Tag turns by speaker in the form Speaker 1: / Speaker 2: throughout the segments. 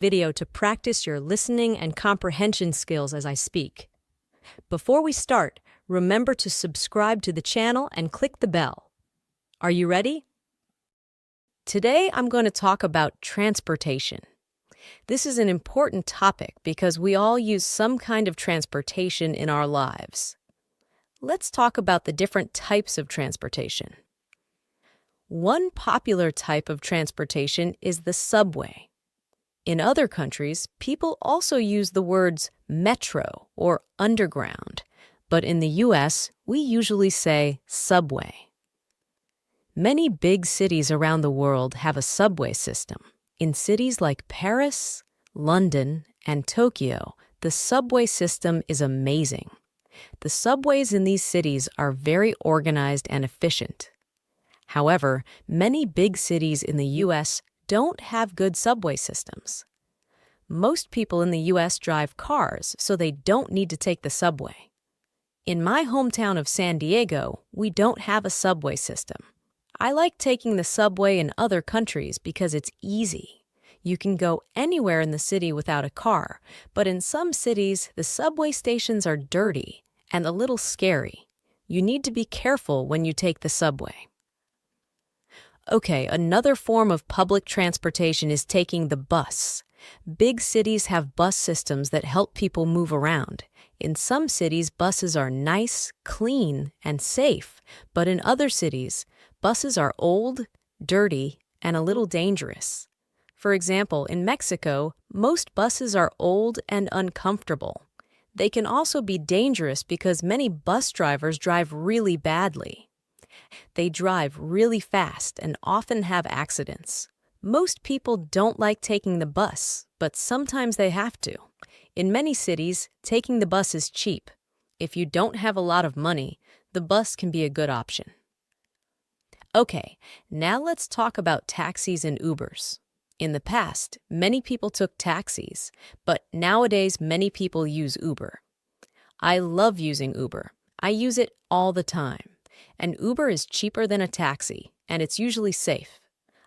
Speaker 1: video to practice your listening and comprehension skills as I speak. Before we start, remember to subscribe to the channel and click the bell. Are you ready? Today I'm going to talk about transportation. This is an important topic because we all use some kind of transportation in our lives. Let's talk about the different types of transportation. One popular type of transportation is the subway. In other countries, people also use the words metro or underground, but in the US, we usually say subway. Many big cities around the world have a subway system. In cities like Paris, London, and Tokyo, the subway system is amazing. The subways in these cities are very organized and efficient. However, many big cities in the US don't have good subway systems. Most people in the US drive cars, so they don't need to take the subway. In my hometown of San Diego, we don't have a subway system. I like taking the subway in other countries because it's easy. You can go anywhere in the city without a car, but in some cities, the subway stations are dirty and a little scary. You need to be careful when you take the subway. Okay, another form of public transportation is taking the bus. Big cities have bus systems that help people move around. In some cities, buses are nice, clean, and safe, but in other cities, buses are old, dirty, and a little dangerous. For example, in Mexico, most buses are old and uncomfortable. They can also be dangerous because many bus drivers drive really badly. They drive really fast and often have accidents. Most people don't like taking the bus, but sometimes they have to. In many cities, taking the bus is cheap. If you don't have a lot of money, the bus can be a good option. Okay, now let's talk about taxis and Ubers. In the past, many people took taxis, but nowadays many people use Uber. I love using Uber. I use it all the time. And Uber is cheaper than a taxi, and it's usually safe.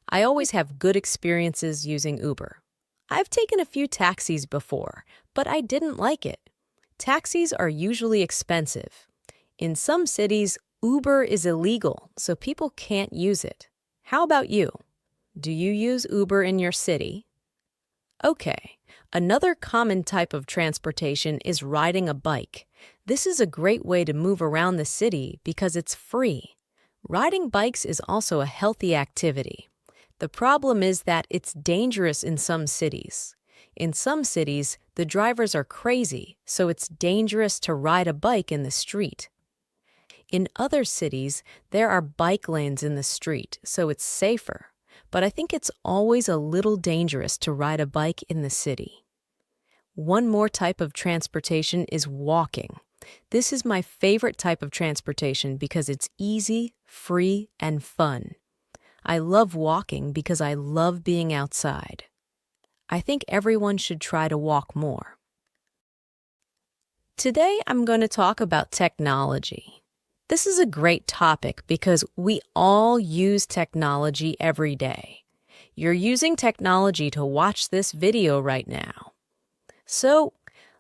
Speaker 1: I always have good experiences using Uber. I've taken a few taxis before, but I didn't like it. Taxis are usually expensive. In some cities, Uber is illegal, so people can't use it. How about you? Do you use Uber in your city? Okay, another common type of transportation is riding a bike. This is a great way to move around the city because it's free. Riding bikes is also a healthy activity. The problem is that it's dangerous in some cities. In some cities, the drivers are crazy, so it's dangerous to ride a bike in the street. In other cities, there are bike lanes in the street, so it's safer. But I think it's always a little dangerous to ride a bike in the city. One more type of transportation is walking. This is my favorite type of transportation because it's easy, free, and fun. I love walking because I love being outside. I think everyone should try to walk more. Today I'm going to talk about technology. This is a great topic because we all use technology every day. You're using technology to watch this video right now. So,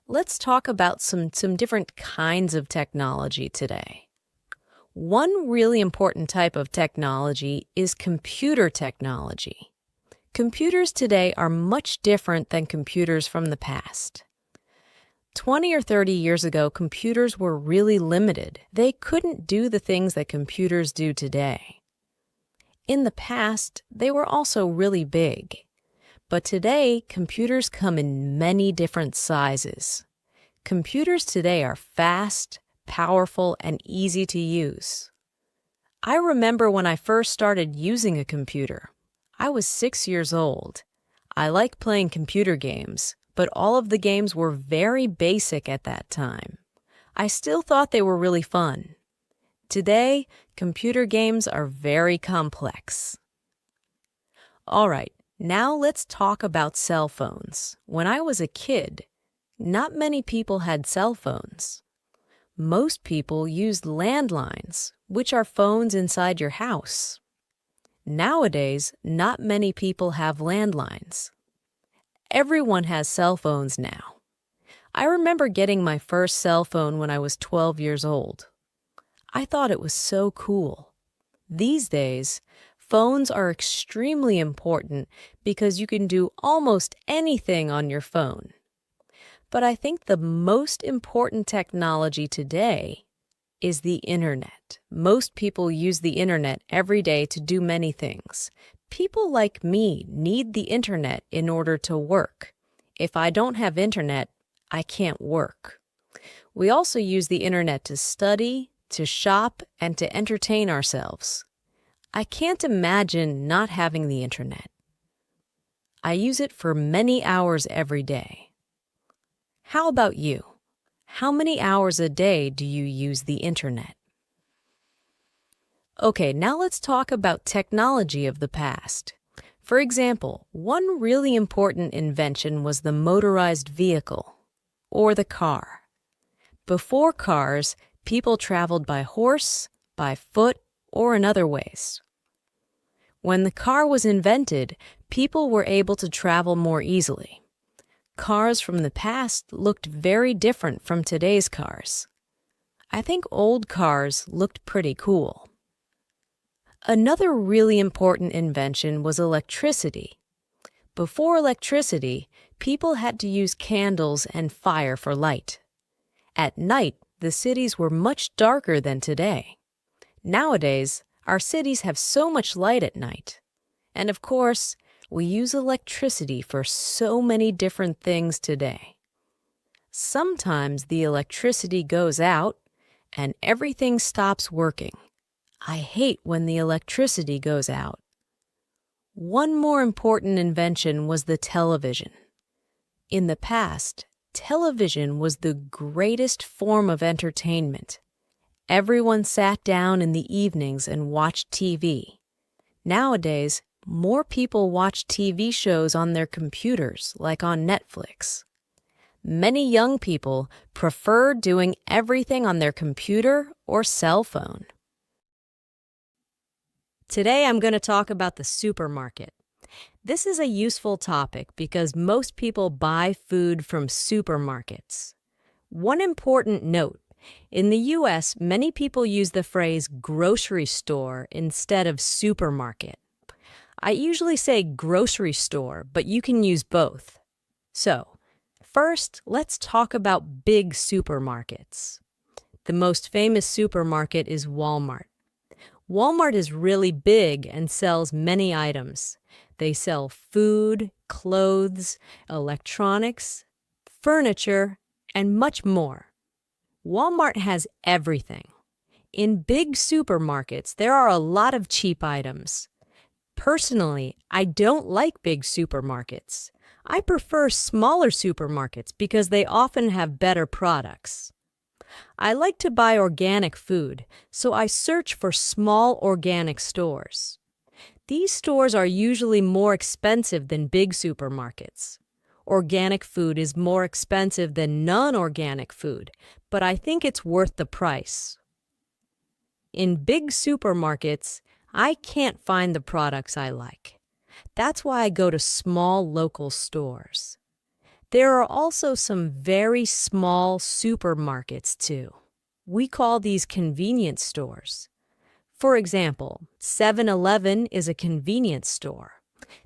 Speaker 1: let's talk about some different kinds of technology today. One really important type of technology is computer technology. Computers today are much different than computers from the past. 20 or 30 years ago, computers were really limited. They couldn't do the things that computers do today. In the past, they were also really big. But today, computers come in many different sizes. Computers today are fast, powerful, and easy to use. I remember when I first started using a computer. I was 6 years old. I like playing computer games, but all of the games were very basic at that time. I still thought they were really fun. Today, computer games are very complex. All right, now let's talk about cell phones. When I was a kid, not many people had cell phones. Most people used landlines, which are phones inside your house. Nowadays, not many people have landlines. Everyone has cell phones now. I remember getting my first cell phone when I was 12 years old. I thought it was so cool. These days, phones are extremely important because you can do almost anything on your phone. But I think the most important technology today is the internet. Most people use the internet every day to do many things. People like me need the internet in order to work. If I don't have internet, I can't work. We also use the internet to study, to shop, and to entertain ourselves. I can't imagine not having the internet. I use it for many hours every day. How about you? How many hours a day do you use the internet? Okay, now let's talk about technology of the past. For example, one really important invention was the motorized vehicle, or the car. Before cars, people traveled by horse, by foot, or in other ways. When the car was invented, people were able to travel more easily. Cars from the past looked very different from today's cars. I think old cars looked pretty cool. Another really important invention was electricity. Before electricity, people had to use candles and fire for light. At night, the cities were much darker than today. Nowadays, our cities have so much light at night. And of course, we use electricity for so many different things today. Sometimes the electricity goes out and everything stops working. I hate when the electricity goes out. One more important invention was the television. In the past, television was the greatest form of entertainment. Everyone sat down in the evenings and watched TV. Nowadays, more people watch TV shows on their computers, like on Netflix. Many young people prefer doing everything on their computer or cell phone. Today I'm going to talk about the supermarket. This is a useful topic because most people buy food from supermarkets. One important note: in the U.S., many people use the phrase grocery store instead of supermarket. I usually say grocery store, but you can use both. So, first, let's talk about big supermarkets. The most famous supermarket is Walmart. Walmart is really big and sells many items. They sell food, clothes, electronics, furniture, and much more. Walmart has everything. In big supermarkets, there are a lot of cheap items. Personally, I don't like big supermarkets. I prefer smaller supermarkets because they often have better products. I like to buy organic food, so I search for small organic stores. These stores are usually more expensive than big supermarkets. Organic food is more expensive than non-organic food, but I think it's worth the price. In big supermarkets, I can't find the products I like. That's why I go to small local stores. There are also some very small supermarkets too. We call these convenience stores. For example, 7-Eleven is a convenience store.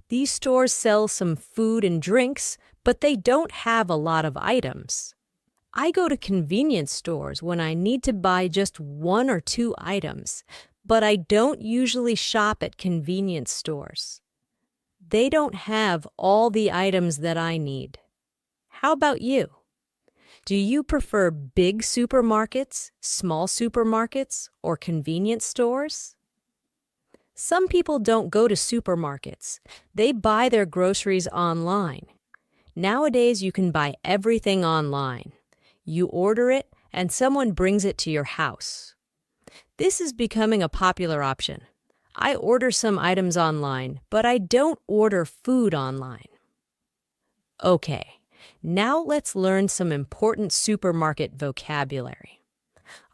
Speaker 1: These stores sell some food and drinks, but they don't have a lot of items. I go to convenience stores when I need to buy just 1 or 2 items, but I don't usually shop at convenience stores. They don't have all the items that I need. How about you? Do you prefer big supermarkets, small supermarkets, or convenience stores? Some people don't go to supermarkets. They buy their groceries online. Nowadays, you can buy everything online. You order it, and someone brings it to your house. This is becoming a popular option. I order some items online, but I don't order food online. Okay. Now let's learn some important supermarket vocabulary.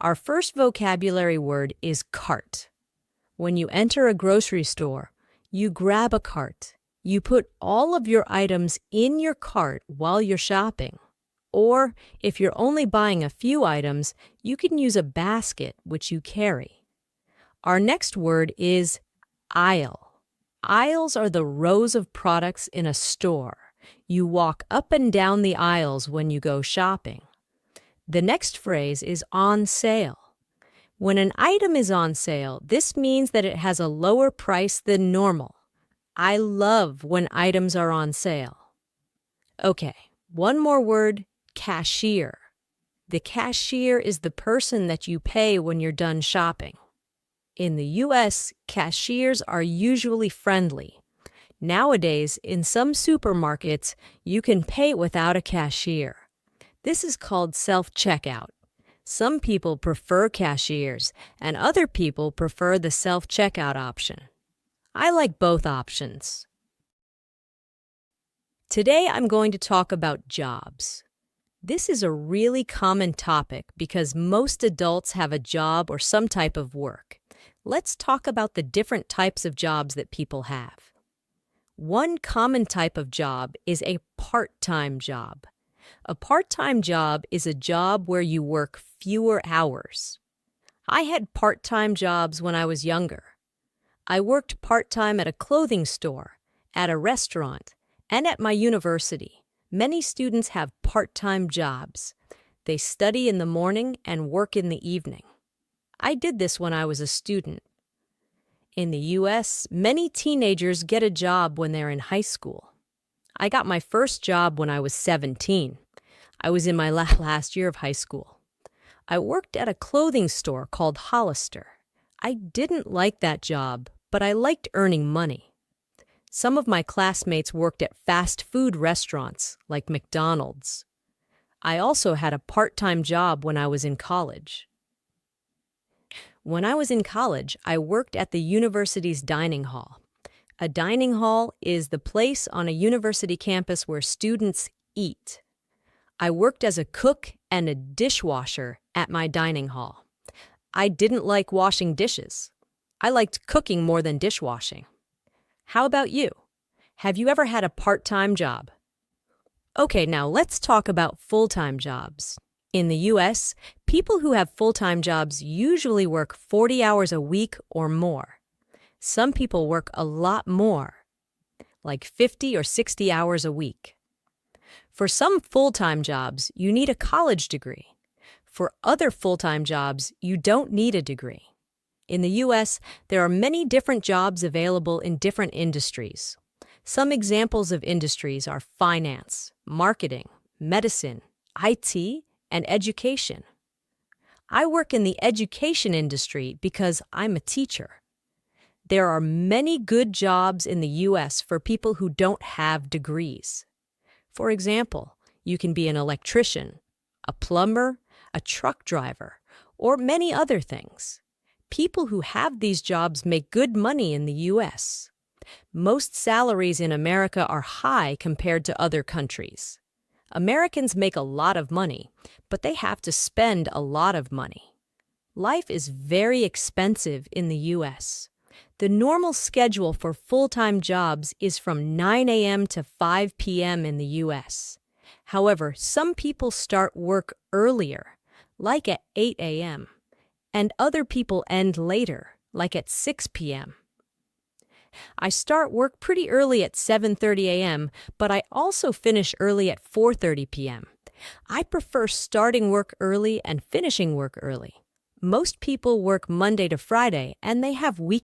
Speaker 1: Our first vocabulary word is cart. When you enter a grocery store, you grab a cart. You put all of your items in your cart while you're shopping. Or, if you're only buying a few items, you can use a basket which you carry. Our next word is aisle. Aisles are the rows of products in a store. You walk up and down the aisles when you go shopping. The next phrase is on sale. When an item is on sale, this means that it has a lower price than normal. I love when items are on sale. Okay, one more word, cashier. The cashier is the person that you pay when you're done shopping. In the U.S., cashiers are usually friendly. Nowadays, in some supermarkets, you can pay without a cashier. This is called self-checkout. Some people prefer cashiers, and other people prefer the self-checkout option. I like both options. Today I'm going to talk about jobs. This is a really common topic because most adults have a job or some type of work. Let's talk about the different types of jobs that people have. One common type of job is a part-time job. A part-time job is a job where you work fewer hours. I had part-time jobs when I was younger. I worked part-time at a clothing store, at a restaurant, and at my university. Many students have part-time jobs. They study in the morning and work in the evening. I did this when I was a student. In the U.S., many teenagers get a job when they're in high school. I got my first job when I was 17. I was in my last year of high school. I worked at a clothing store called Hollister. I didn't like that job, but I liked earning money. Some of my classmates worked at fast food restaurants like McDonald's. I also had a part-time job when I was in college. When I was in college, I worked at the university's dining hall. A dining hall is the place on a university campus where students eat. I worked as a cook and a dishwasher at my dining hall. I didn't like washing dishes. I liked cooking more than dishwashing. How about you? Have you ever had a part-time job? Okay, now let's talk about full-time jobs. In the U.S., people who have full-time jobs usually work 40 hours a week or more. Some people work a lot more, like 50 or 60 hours a week. For some full-time jobs, you need a college degree. For other full-time jobs, you don't need a degree. In the U.S., there are many different jobs available in different industries. Some examples of industries are finance, marketing, medicine, IT, and education. I work in the education industry because I'm a teacher. There are many good jobs in the U.S. for people who don't have degrees. For example, you can be an electrician, a plumber, a truck driver, or many other things. People who have these jobs make good money in the U.S. Most salaries in America are high compared to other countries. Americans make a lot of money, but they have to spend a lot of money. Life is very expensive in the U.S. The normal schedule for full-time jobs is from 9 a.m. to 5 p.m. in the U.S. However, some people start work earlier, like at 8 a.m., and other people end later, like at 6 p.m. I start work pretty early at 7:30 a.m., but I also finish early at 4:30 p.m. I prefer starting work early and finishing work early. Most people work Monday to Friday, and they have weekends.